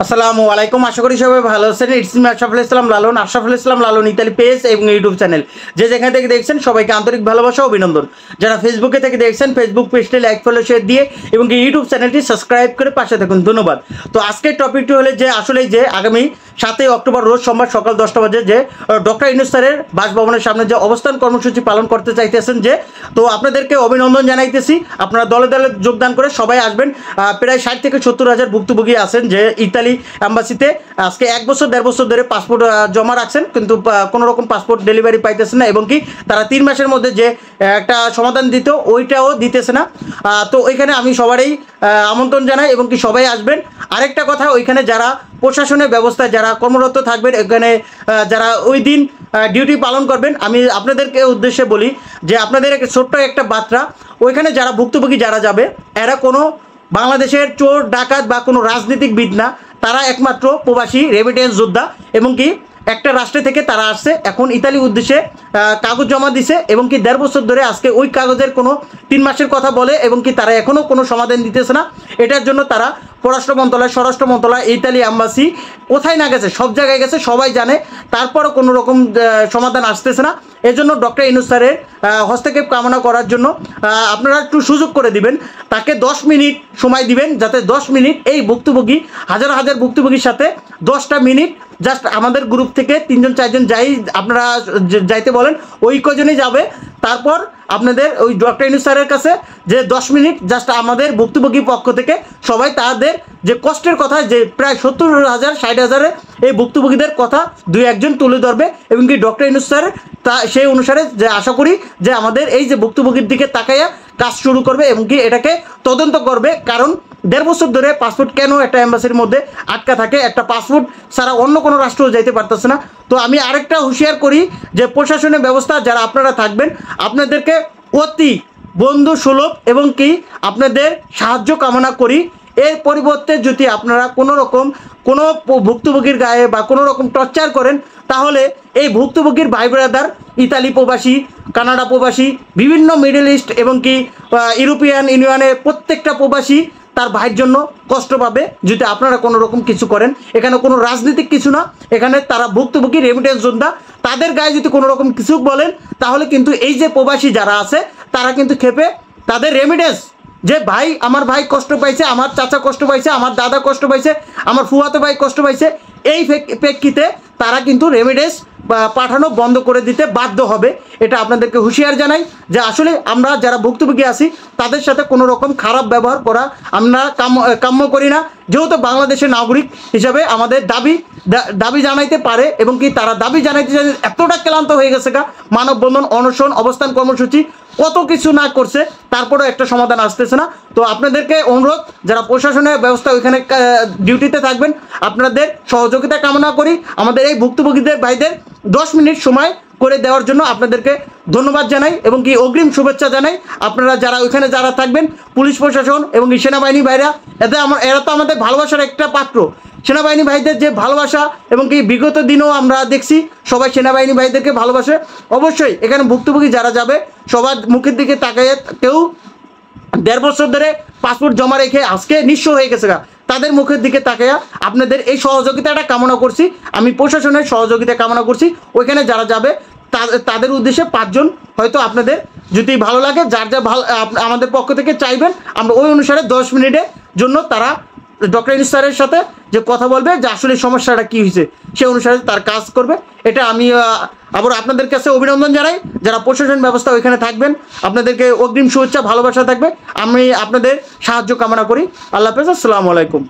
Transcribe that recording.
আসসালামু আলাইকুম, আশা করি সবাই ভালো আছেন। It's me Ashraful Islam Lalon, Ashraful Islam Lalon Italy page এবং ইউটিউব চ্যানেল যে যেখান থেকে দেখছেন সবাইকে আন্তরিক ভালোবাসা ও অভিনন্দন। যারা ফেসবুকে থেকে দেখছেন ফেসবুক পেজটি লাইক ফলো শেয়ার দিয়ে এবং ইউটিউব চ্যানেলটি সাবস্ক্রাইব করে পাশে থাকুন, ধন্যবাদ। তো আজকের টপিকটি হলে যে আসলে যে আগামী 7ই অক্টোবর রোজ সোমবার সকাল 10টা বাজে যে ডক্টর ইউনূস স্যারের বাসভবনের সামনে যে অবস্থান কর্মসূচি পালন করতে চাইতেছেন, যে তো আপনাদেরকে অভিনন্দন জানাইতেছি। আপনারা দলে দলে যোগদান করে সবাই আসবেন। প্রায় 60 থেকে 70 হাজার ভুক্তভোগী আছেন যে ইতালি অ্যাম্বাসিতে আজকে 1 বছর 1.5 বছর ধরে পাসপোর্ট জমা রাখছেন, কিন্তু কোনো রকম পাসপোর্ট ডেলিভারি পাইতেছে না, এবং কি তারা 3 মাসের মধ্যে যে একটা সমাধান দিত ওইটাও দিতেছে না। তো ওইখানে আমি সবারই আমন্ত্রণ জানাই এবং কি সবাই আসবেন। আরেকটা কথা, ওইখানে যারা প্রশাসনের ব্যবস্থায় যারা কর্মরত থাকবেন, এখানে যারা ওই দিন ডিউটি পালন করবেন, আমি আপনাদেরকে উদ্দেশ্যে বলি যে আপনাদের ছোট্ট একটা বার্তা, ওইখানে যারা ভুক্তভোগী যারা যাবে এরা কোনো বাংলাদেশের চোর ডাকাত বা কোনো রাজনীতিকবিদ না, তারা একমাত্র প্রবাসী রেমিটেন্স যোদ্ধা, এবং কি একটা রাষ্ট্র থেকে তারা আসছে, এখন ইতালি উদ্দেশ্যে কাগজ জমা দিছে, এবং কি 1.5 বছর ধরে আজকে ওই কাগজের কোনো 3 মাসের কথা বলে, এবং কি তারা এখনও কোনো সমাধান দিতেছে না। এটার জন্য তারা পররাষ্ট্র মন্ত্রণালয়, স্বরাষ্ট্র মন্ত্রণালয়, ইতালি অ্যাম্বাসি কোথায় না গেছে, সব জায়গায় গেছে, সবাই জানে, তারপরও কোনো রকম সমাধান আসতেছে না। এজন্য ডক্টর ইউনূস স্যারের হস্তক্ষেপ কামনা করার জন্য আপনারা একটু সুযোগ করে দিবেন, তাকে 10 মিনিট সময় দিবেন, যাতে 10 মিনিট এই ভুক্তভোগী হাজার হাজার ভুক্তভোগীর সাথে 10টা মিনিট জাস্ট আমাদের গ্রুপ থেকে 3জন 4জন যাই আপনারা যাইতে বলেন, ওই কজনই যাবে। তারপর আপনাদের ওই ডক্টর ইউনূস স্যারের কাছে যে 10 মিনিট জাস্ট আমাদের ভুক্তভোগী পক্ষ থেকে সবাই তাদের যে কষ্টের কথা, যে প্রায় 70,000 60,000 এই ভুক্তভোগীদের কথা 2-1জন তুলে ধরবে, এবং কি ডক্টর ইউনূস স্যার তা সেই অনুসারে যে আশা করি যে আমাদের এই যে ভুক্তভোগীর দিকে তাকাইয়া কাজ শুরু করবে, এবং কি এটাকে তদন্ত করবে। কারণ 1.5 বছর ধরে পাসপোর্ট কেন একটা এম্বাসির মধ্যে আটকা থাকে, একটা পাসপোর্ট ছাড়া অন্য কোনো রাষ্ট্রেও যাইতে পারতেছে না। তো আমি আরেকটা হুঁশিয়ার করি যে প্রশাসনের ব্যবস্থা যারা আপনারা থাকবেন, আপনাদেরকে অতি বন্ধু সুলভ এবং কি আপনাদের সাহায্য কামনা করি। এর পরিবর্তে যদি আপনারা কোনো রকম কোনো ভুক্তভোগীর গায়ে বা কোনো রকম টর্চার করেন, তাহলে এই ভুক্তভোগীর ভাই ব্রাদার ইতালি প্রবাসী, কানাডা প্রবাসী, বিভিন্ন মিডল ইস্ট এবং কি ইউরোপিয়ান ইউনিয়নের প্রত্যেকটা প্রবাসী তার ভাইয়ের জন্য কষ্ট পাবে যদি আপনারা কোনো রকম কিছু করেন। এখানে কোনো রাজনৈতিক কিছু না, এখানে তারা ভুক্তভোগী রেমিটেন্স যোদ্ধা, তাদের গায়ে যদি কোনো রকম কিছু বলেন, তাহলে কিন্তু এই যে প্রবাসী যারা আছে তারা কিন্তু খেপে তাদের রেমিটেন্স, যে ভাই আমার ভাই কষ্ট পাইছে, আমার চাচা কষ্ট পাইছে, আমার দাদা কষ্ট পাইছে, আমার ফুফাতো ভাই কষ্ট পাইছে, এই প্রেক্ষিতে তারা কিন্তু রেমিটেন্স পাঠানো বন্ধ করে দিতে বাধ্য হবে। এটা আপনাদেরকে হুঁশিয়ার জানাই যে আসলে আমরা যারা ভুক্তভোগী আছি তাদের সাথে কোনো রকম খারাপ ব্যবহার করা আমরা কাম্য করি না। যেহেতু বাংলাদেশের নাগরিক হিসাবে আমাদের দাবি জানাইতে পারে, এবং কি তারা দাবি জানাইতে এতটা ক্লান্ত হয়ে গেছে গা, মানববন্ধন, অনশন, অবস্থান কর্মসূচি কত কিছু না করছে, তারপরেও একটা সমাধান আসতেছে না। তো আপনাদেরকে অনুরোধ, যারা প্রশাসনের ব্যবস্থা ওইখানে ডিউটিতে থাকবেন, আপনাদের সহযোগিতা কামনা করি। আমাদের এই ভুক্তভোগীদের ভাইদের 10 মিনিট সময় করে দেওয়ার জন্য আপনাদেরকে ধন্যবাদ জানাই এবং কি অগ্রিম শুভেচ্ছা জানাই। আপনারা যারা ওইখানে যারা থাকবেন, পুলিশ প্রশাসন এবং সেনাবাহিনী ভাইরা, এরা তো আমাদের ভালোবাসার একটা পাত্র। সেনাবাহিনী ভাইদের যে ভালোবাসা, এবং কি বিগত দিনেও আমরা দেখছি সবাই সেনাবাহিনী ভাইদেরকে ভালোবাসে। অবশ্যই এখানে ভুক্তভোগী যারা যাবে সবার মুখের দিকে তাকাইয়ে, কেউ 1.5 বছর ধরে পাসপোর্ট জমা রেখে আজকে নিঃস্ব হয়ে গেছে গা, তাদের মুখের দিকে তাকাইয়া আপনাদের এই সহযোগিতাটা কামনা করছি। আমি প্রশাসনের সহযোগিতা কামনা করছি। ওইখানে যারা যাবে তাদের উদ্দেশ্যে 5জন হয়তো আপনাদের যদি ভালো লাগে, যার যা ভালো আমাদের পক্ষ থেকে চাইবেন, আমরা ওই অনুসারে 10 মিনিটের জন্য তারা ডক্টর ইউনূস স্যারের সাথে যে কথা বলবে যে আসলে সমস্যাটা কী হয়েছে, সে অনুসারে তার কাজ করবে। এটা আমি আবার আপনাদের কাছে অভিনন্দন জানাই। যারা প্রশাসন ব্যবস্থা ওইখানে থাকবেন, আপনাদেরকে অগ্রিম শুভেচ্ছা, ভালোবাসা থাকবে। আমি আপনাদের সাহায্য কামনা করি। আল্লাহ হাফেজ, আসসালামু আলাইকুম।